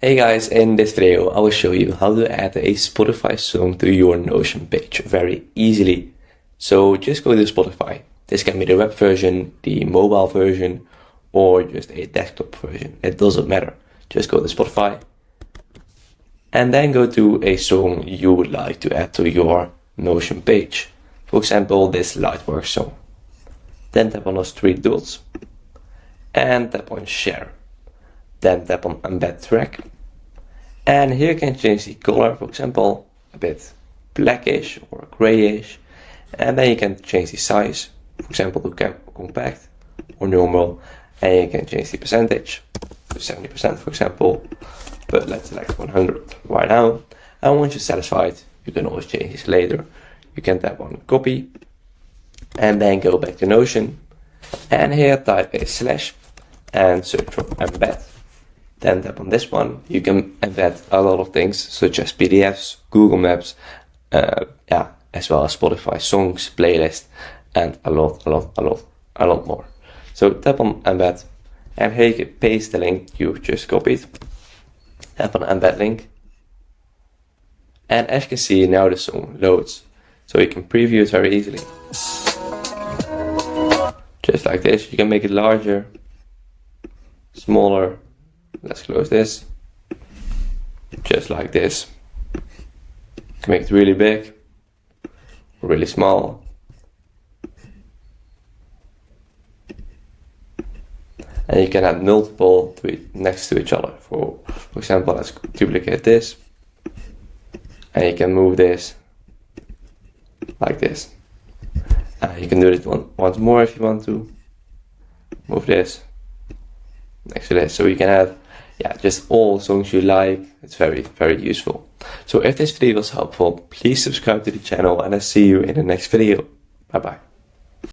Hey guys, in this video I will show you how to add a Spotify song to your Notion page very easily. So just go to Spotify. This can be the web version, the mobile version, or just a desktop version. It doesn't matter. Just go to Spotify and then go to a song you would like to add to your Notion page. For example, this Lightwork song. Then tap on those three dots and tap on share. Then tap on embed track. And here you can change the color, for example, a bit blackish or grayish. And then you can change the size, for example, to compact or normal. And you can change the percentage to 70%, for example. But let's select 100 right now. And once you're satisfied, you can always change this later. You can tap on copy and then go back to Notion. And here type a slash and search for embed. Then tap on this one. You can embed a lot of things such as PDFs, Google Maps, as well as Spotify songs, playlist, and a lot more. So tap on embed, and here you can paste the link you just copied. Tap on embed link, and as you can see now the song loads, so you can preview it very easily. Just like this. You can make it larger, smaller. Let's close this. Just like this. You can make it really big, really small. And you can add multiple next to each other. For example, let's duplicate this. And you can move this like this. You can do it once more if you want to. Move this next to this. So you can have just all songs you like. It's very useful. So if this video was helpful, please subscribe to the channel and I'll see you in the next video. Bye bye.